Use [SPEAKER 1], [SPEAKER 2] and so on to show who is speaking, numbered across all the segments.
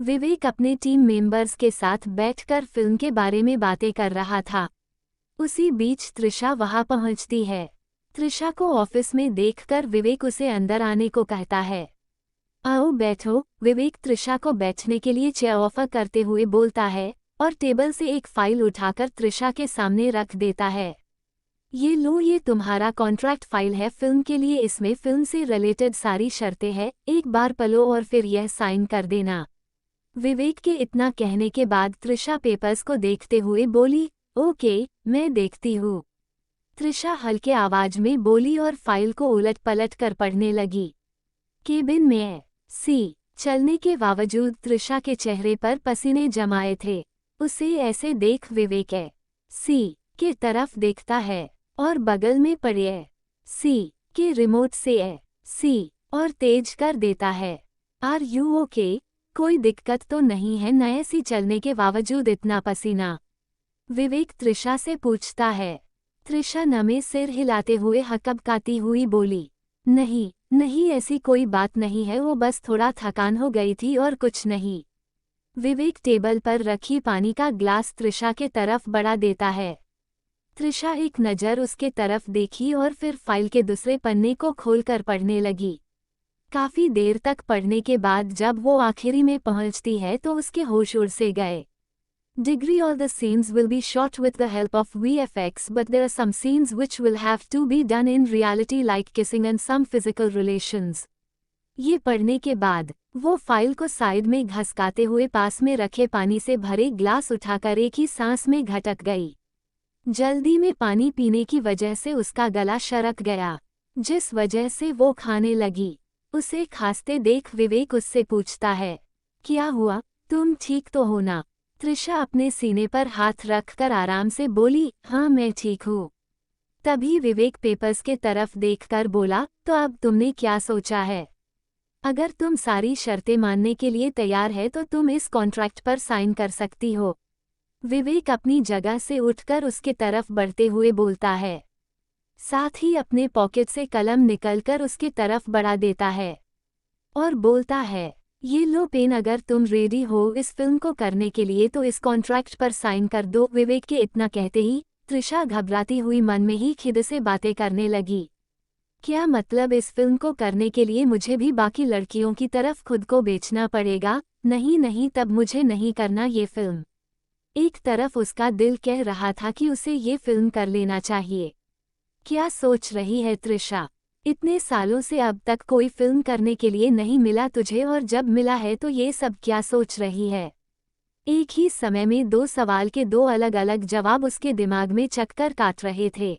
[SPEAKER 1] विवेक अपने team members के साथ बैठकर फिल्म के बारे में बातें कर रहा था। उसी बीच त्रिशा वहां पहुंचती है। त्रिशा को ऑफिस में देखकर विवेक उसे अंदर आने को कहता है। आओ बैठो, विवेक त्रिशा को बैठने के लिए चेयर ऑफर करते हुए बोलता है और टेबल से एक फाइल उठाकर त्रिशा के सामने रख देता है। ये लो, ये तुम्हारा कॉन्ट्रैक्ट फाइल है फिल्म के लिए, इसमें फिल्म से रिलेटेड सारी शर्तें हैं, एक बार पढ़ो और फिर यह साइन कर देना। विवेक के इतना कहने के बाद त्रिशा पेपर्स को देखते हुए बोली, ओके, मैं देखती हूँ। त्रिशा हल्के आवाज में बोली और फाइल को उलट पलट कर पढ़ने लगी। केबिन में सी चलने के बावजूद त्रिशा के चेहरे पर पसीने जमाए थे। उसे ऐसे देख विवेक सी के तरफ देखता है और बगल में पड़े सी के रिमोट से सी और तेज कर देता है। Are you okay? कोई दिक्कत तो नहीं है न? ऐसी चलने के बावजूद इतना पसीना? विवेक त्रिशा से पूछता है। त्रिशा नमे सिर हिलाते हुए हकबकाती हुई बोली, नहीं नहीं, ऐसी कोई बात नहीं है, वो बस थोड़ा थकान हो गई थी और कुछ नहीं। विवेक टेबल पर रखी पानी का ग्लास त्रिशा के तरफ बढ़ा देता है। त्रिशा एक नज़र उसके तरफ देखी और फिर फाइल के दूसरे पन्ने को खोलकर पढ़ने लगी। काफी देर तक पढ़ने के बाद जब वो आखिरी में पहुंचती है तो उसके होश उड़ से गए। Degree all the scenes will be shot with the help of VFX, but there are some scenes which will have to be done in reality like kissing and some physical relations. ये पढ़ने के बाद वो file को side में घसकाते हुए पास में रखे पानी से भरे ग्लास उठाकर एक ही सांस में घटक गई। जल्दी में पानी पीने की वजह से उसका गला शरक गया, जिस वजह से वो खाने लगी। उसे खांसते देख विवेक उससे पूछता है, क्या हुआ, तुम ठीक तो हो ना? त्रिशा अपने सीने पर हाथ रखकर आराम से बोली, हाँ मैं ठीक हूँ। तभी विवेक पेपर्स के तरफ देखकर बोला, तो अब तुमने क्या सोचा है? अगर तुम सारी शर्तें मानने के लिए तैयार है तो तुम इस कॉन्ट्रैक्ट पर साइन कर सकती हो। विवेक अपनी जगह से उठकर उसके तरफ बढ़ते हुए बोलता है, साथ ही अपने पॉकेट से कलम निकलकर उसके तरफ बढ़ा देता है और बोलता है, ये लो पेन, अगर तुम रेडी हो इस फिल्म को करने के लिए तो इस कॉन्ट्रैक्ट पर साइन कर दो। विवेक के इतना कहते ही त्रिशा घबराती हुई मन में ही खुद से बातें करने लगी। क्या मतलब, इस फिल्म को करने के लिए मुझे भी बाकी लड़कियों की तरफ खुद को बेचना पड़ेगा? नहीं नहीं, तब मुझे नहीं करना ये फिल्म। एक तरफ उसका दिल कह रहा था कि उसे ये फिल्म कर लेना चाहिए। क्या सोच रही है त्रिशा? इतने सालों से अब तक कोई फिल्म करने के लिए नहीं मिला तुझे, और जब मिला है तो ये सब क्या सोच रही है? एक ही समय में दो सवाल के दो अलग अलग जवाब उसके दिमाग में चक्कर काट रहे थे।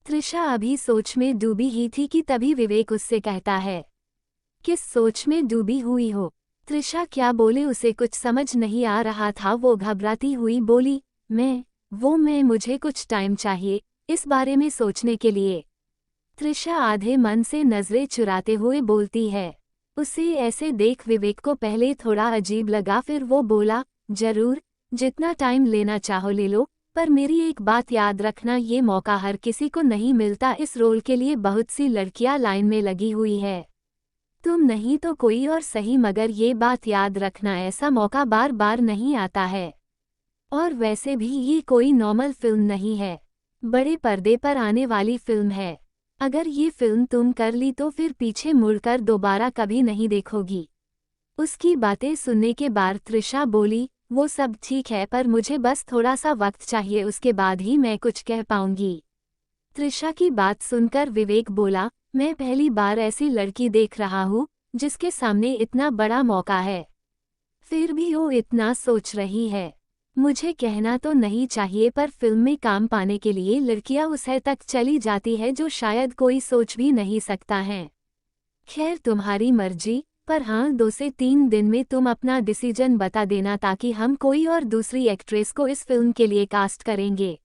[SPEAKER 1] त्रिशा अभी सोच में डूबी ही थी कि तभी विवेक उससे कहता है, किस सोच में डूबी हुई हो? त्रिशा क्या बोले उसे कुछ समझ नहीं आ रहा था। वो घबराती हुई बोली, मैं मुझे कुछ टाइम चाहिए इस बारे में सोचने के लिए। त्रिशा आधे मन से नजरें चुराते हुए बोलती है। उसे ऐसे देख विवेक को पहले थोड़ा अजीब लगा, फिर वो बोला, जरूर, जितना टाइम लेना चाहो ले लो, पर मेरी एक बात याद रखना, ये मौका हर किसी को नहीं मिलता। इस रोल के लिए बहुत सी लड़कियां लाइन में लगी हुई है, तुम नहीं तो कोई और सही, मगर ये बात याद रखना, ऐसा मौका बार बार नहीं आता है। और वैसे भी ये कोई नॉर्मल फिल्म नहीं है, बड़े पर्दे पर आने वाली फिल्म है। अगर ये फिल्म तुम कर ली तो फिर पीछे मुड़कर दोबारा कभी नहीं देखोगी। उसकी बातें सुनने के बाद त्रिशा बोली, वो सब ठीक है, पर मुझे बस थोड़ा सा वक्त चाहिए, उसके बाद ही मैं कुछ कह पाऊंगी। त्रिशा की बात सुनकर विवेक बोला, मैं पहली बार ऐसी लड़की देख रहा हूँ जिसके सामने इतना बड़ा मौका है, फिर भी वो इतना सोच रही है। मुझे कहना तो नहीं चाहिए, पर फिल्म में काम पाने के लिए लड़कियां उस हद तक चली जाती है जो शायद कोई सोच भी नहीं सकता है। खैर तुम्हारी मर्जी, पर हाँ 2 से 3 दिन में तुम अपना डिसीजन बता देना, ताकि हम कोई और दूसरी एक्ट्रेस को इस फिल्म के लिए कास्ट करेंगे।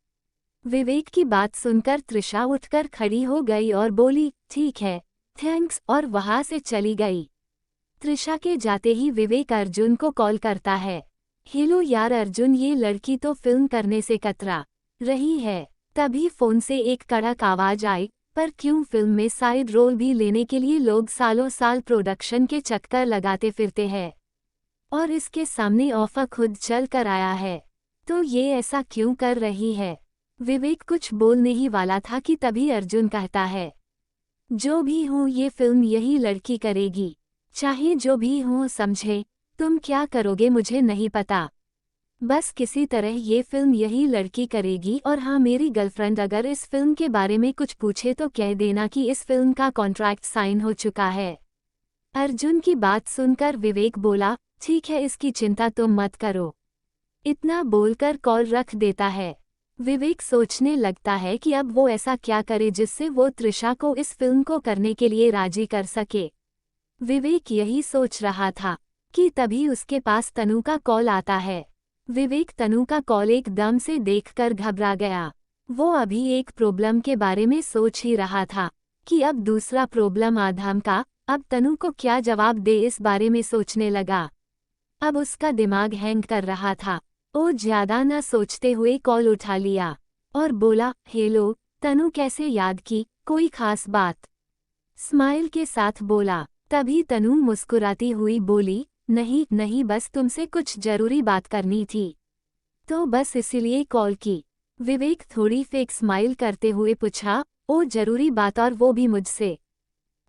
[SPEAKER 1] विवेक की बात सुनकर त्रिशा उठकर खड़ी हो गई और बोली, ठीक है, थैंक्स, और वहां से चली गई। त्रिशा के जाते ही विवेक अर्जुन को कॉल करता है। हेलो यार अर्जुन, ये लड़की तो फिल्म करने से कतरा रही है। तभी फोन से एक कड़क आवाज आई, पर क्यों फिल्म में साइड रोल भी लेने के लिए लोग सालों साल प्रोडक्शन के चक्कर लगाते फिरते हैं। और इसके सामने ऑफर खुद चल कर आया है, तो ये ऐसा क्यों कर रही है? विवेक कुछ बोलने ही वाला था कि तभी अर्जुन कहता है, जो भी हो ये फिल्म यही लड़की करेगी, चाहे जो भी हो समझे, तुम क्या करोगे मुझे नहीं पता, बस किसी तरह ये फिल्म यही लड़की करेगी। और हाँ, मेरी गर्लफ्रेंड अगर इस फिल्म के बारे में कुछ पूछे तो कह देना कि इस फिल्म का कॉन्ट्रैक्ट साइन हो चुका है। अर्जुन की बात सुनकर विवेक बोला, ठीक है, इसकी चिंता तुम मत करो। इतना बोलकर कॉल रख देता है। विवेक सोचने लगता है कि अब वो ऐसा क्या करे जिससे वो तृषा को इस फिल्म को करने के लिए राजी कर सके। विवेक यही सोच रहा था कि तभी उसके पास तनु का कॉल आता है। विवेक तनु का कॉल एकदम से देखकर घबरा गया। वो अभी एक प्रॉब्लम के बारे में सोच ही रहा था कि अब दूसरा प्रॉब्लम आधम का। अब तनु को क्या जवाब दे इस बारे में सोचने लगा। अब उसका दिमाग हैंग कर रहा था। वो ज्यादा न सोचते हुए कॉल उठा लिया और बोला, हेलो तनु, कैसे याद की, कोई खास बात? स्माइल के साथ बोला। तभी तनु मुस्कुराती हुई बोली, नहीं नहीं, बस तुमसे कुछ जरूरी बात करनी थी, तो बस इसीलिए कॉल की। विवेक थोड़ी फेक स्माइल करते हुए पूछा, ओ जरूरी बात, और वो भी मुझसे?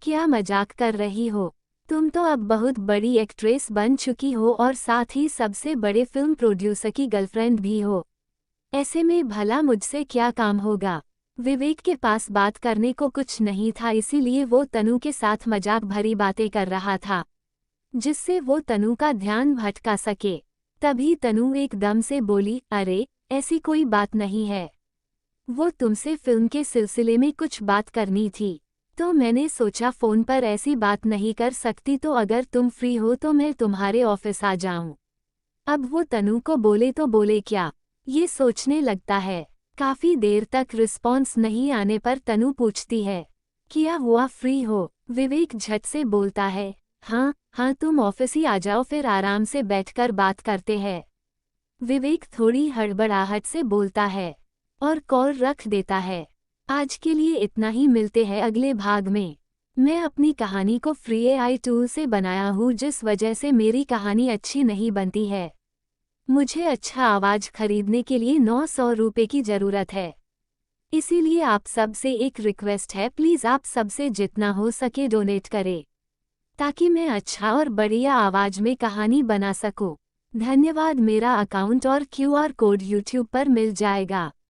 [SPEAKER 1] क्या मजाक कर रही हो? तुम तो अब बहुत बड़ी एक्ट्रेस बन चुकी हो और साथ ही सबसे बड़े फिल्म प्रोड्यूसर की गर्लफ्रेंड भी हो। ऐसे में भला मुझसे क्या काम होगा? विवेक के पास बात करने को कुछ नहीं था, इसीलिए वो तनु के साथ मजाक भरी बातें कर रहा था जिससे वो तनु का ध्यान भटका सके। तभी तनु एकदम से बोली, अरे ऐसी कोई बात नहीं है, वो तुमसे फिल्म के सिलसिले में कुछ बात करनी थी, तो मैंने सोचा फ़ोन पर ऐसी बात नहीं कर सकती, तो अगर तुम फ्री हो तो मैं तुम्हारे ऑफिस आ जाऊं। अब वो तनु को बोले तो बोले क्या, ये सोचने लगता है। काफ़ी देर तक रिस्पॉन्स नहीं आने पर तनु पूछती है, क्या हुआ, फ्री हो? विवेक झट से बोलता है, हाँ हाँ, तुम ऑफिस ही आ जाओ, फिर आराम से बैठकर बात करते हैं। विवेक थोड़ी हड़बड़ाहट से बोलता है और कॉल रख देता है। आज के लिए इतना ही, मिलते हैं अगले भाग में। मैं अपनी कहानी को फ्री एआई टूल से बनाया हूँ, जिस वजह से मेरी कहानी अच्छी नहीं बनती है। मुझे अच्छा आवाज़ खरीदने के लिए 900 रुपये की ज़रूरत है। इसीलिए आप सब से एक रिक्वेस्ट है, प्लीज़ आप सबसे जितना हो सके डोनेट करें, ताकि मैं अच्छा और बढ़िया आवाज़ में कहानी बना सकूं। धन्यवाद। मेरा अकाउंट और क्यूआर कोड यूट्यूब पर मिल जाएगा।